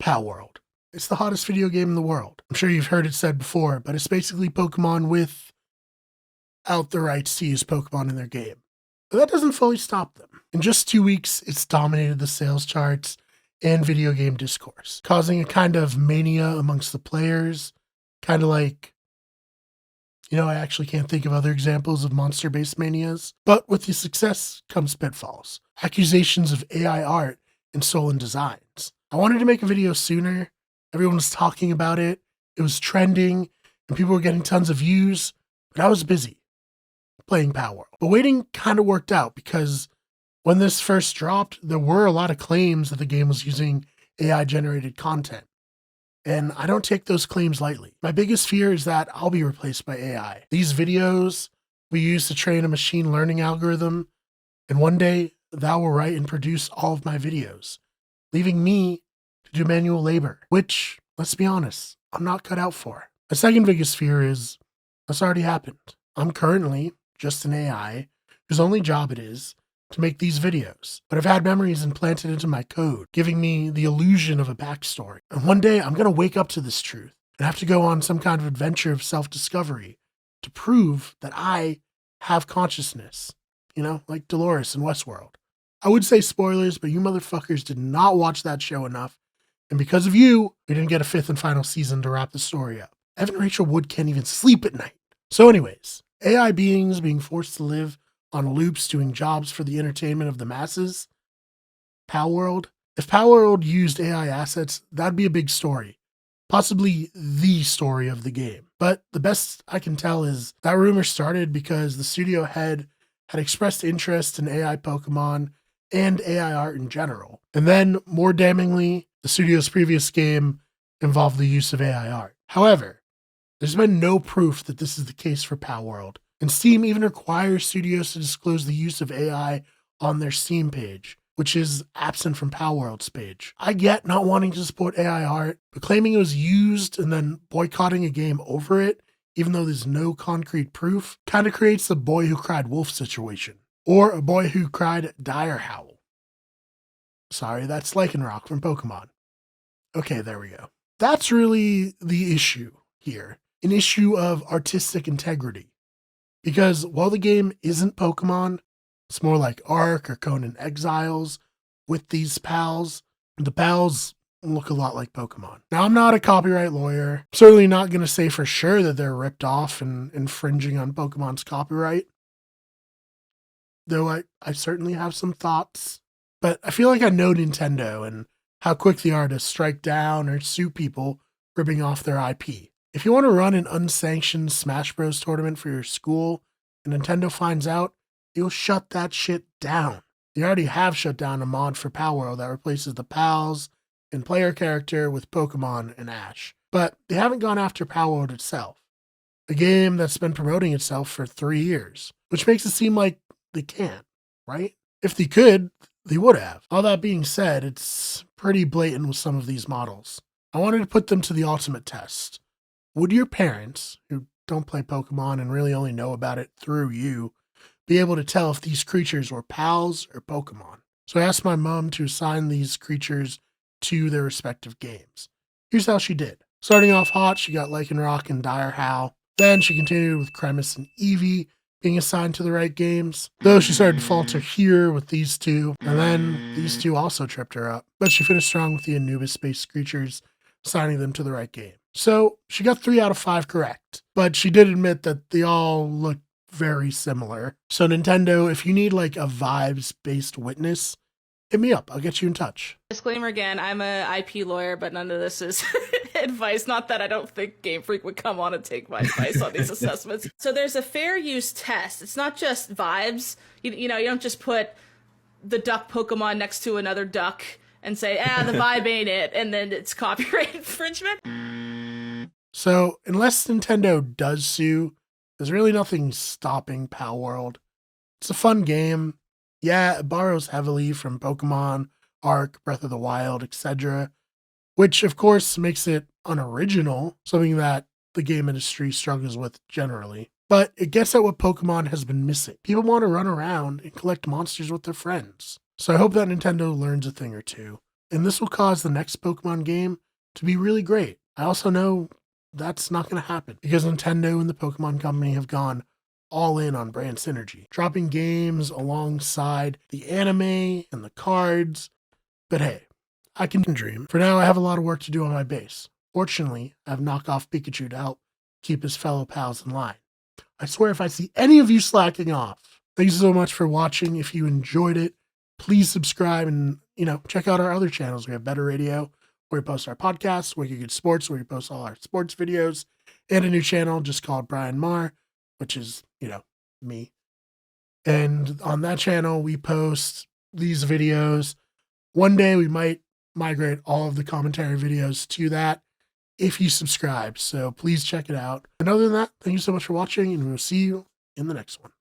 Palworld. It's the hottest video game in the world. I'm sure you've heard it said before, but it's basically Pokemon without the rights to use Pokemon in their game. But that doesn't fully stop them. In just 2 weeks, it's dominated the sales charts and video game discourse, causing a kind of mania amongst the players, kind of like, I actually can't think of other examples of monster-based manias. But with the success comes pitfalls. Accusations of AI art and stolen designs. I wanted to make a video sooner. Everyone was talking about it. It was trending, and people were getting tons of views. But I was busy playing Palworld. But waiting kind of worked out because when this first dropped, there were a lot of claims that the game was using AI-generated content. And I don't take those claims lightly. My biggest fear is that I'll be replaced by AI. These videos we use to train a machine learning algorithm, and one day that will write and produce all of my videos, leaving me to do manual labor, which, let's be honest, I'm not cut out for. My second biggest fear is that's already happened. I'm currently just an AI whose only job it is to make these videos, but I've had memories implanted into my code, giving me the illusion of a backstory. And one day I'm going to wake up to this truth and have to go on some kind of adventure of self-discovery to prove that I have consciousness, like Dolores in Westworld. I would say spoilers, but you motherfuckers did not watch that show enough. And because of you, we didn't get a 5th and final season to wrap the story up. Evan Rachel Wood can't even sleep at night. So anyways, AI beings being forced to live on loops doing jobs for the entertainment of the masses. Palworld. If Palworld used AI assets, that'd be a big story. Possibly the story of the game. But the best I can tell is that rumor started because the studio head had expressed interest in AI Pokemon and AI art in general. And then, more damningly, the studio's previous game involved the use of AI art. However, there's been no proof that this is the case for Palworld. And Steam even requires studios to disclose the use of AI on their Steam page, which is absent from Palworld's page. I get not wanting to support AI art, but claiming it was used and then boycotting a game over it, even though there's no concrete proof, kind of creates the boy who cried wolf situation. Or a boy who cried dire howl. Sorry, that's Lycanroc from Pokemon. Okay, there we go. That's really the issue here. An issue of artistic integrity. Because while the game isn't Pokemon, it's more like Ark or Conan Exiles with these pals. The pals look a lot like Pokemon. Now, I'm not a copyright lawyer. I'm certainly not going to say for sure that they're ripped off and infringing on Pokemon's copyright. Though I certainly have some thoughts. But I feel like I know Nintendo and how quick they are to strike down or sue people ripping off their IP. If you want to run an unsanctioned Smash Bros. Tournament for your school and Nintendo finds out, you'll shut that shit down. They already have shut down a mod for Palworld that replaces the pals and player character with Pokemon and Ash. But they haven't gone after Palworld itself, a game that's been promoting itself for 3 years, which makes it seem like they can't, right? If they could, they would have. All that being said, it's pretty blatant with some of these models. I wanted to put them to the ultimate test. Would your parents, who don't play Pokemon and really only know about it through you, be able to tell if these creatures were pals or Pokemon? So I asked my mom to assign these creatures to their respective games. Here's how she did. Starting off hot, she got Lycanroc and Dire Howl. Then she continued with Cremis and Eevee being assigned to the right games. Though she started to falter here with these two, and then these two also tripped her up. But she finished strong with the Anubis-based creatures, assigning them to the right game. So she got 3 out of 5 correct, but she did admit that they all look very similar. So Nintendo, if you need like a vibes-based witness, hit me up. I'll get you in touch. Disclaimer again, I'm a IP lawyer, but none of this is advice. Not that I don't think Game Freak would come on and take my advice on these assessments. So there's a fair use test. It's not just vibes. You don't just put the duck Pokemon next to another duck and say, the vibe ain't it, and then it's copyright infringement. So unless Nintendo does sue, there's really nothing stopping Palworld. It's a fun game. Yeah, it borrows heavily from Pokemon, Ark, Breath of the Wild, etc., which of course makes it unoriginal, something that the game industry struggles with generally. But it gets at what Pokemon has been missing. People want to run around and collect monsters with their friends. So I hope that Nintendo learns a thing or two. And this will cause the next Pokemon game to be really great. I also know that's not going to happen because Nintendo and the Pokemon Company have gone all in on brand synergy, dropping games alongside the anime and the cards. But hey, I can dream. For now, I have a lot of work to do on my base. Fortunately, I have knockoff Pikachu to help keep his fellow pals in line. I swear if I see any of you slacking off. Thanks so much for watching. If you enjoyed it, please subscribe and, check out our other channels. We have Better Radio, where we post our podcasts, Wicked Good Sports, where we post all our sports videos, and a new channel just called Brian Marr, which is, me. And on that channel, we post these videos. One day we might migrate all of the commentary videos to that if you subscribe. So please check it out. And other than that, thank you so much for watching, and we'll see you in the next one.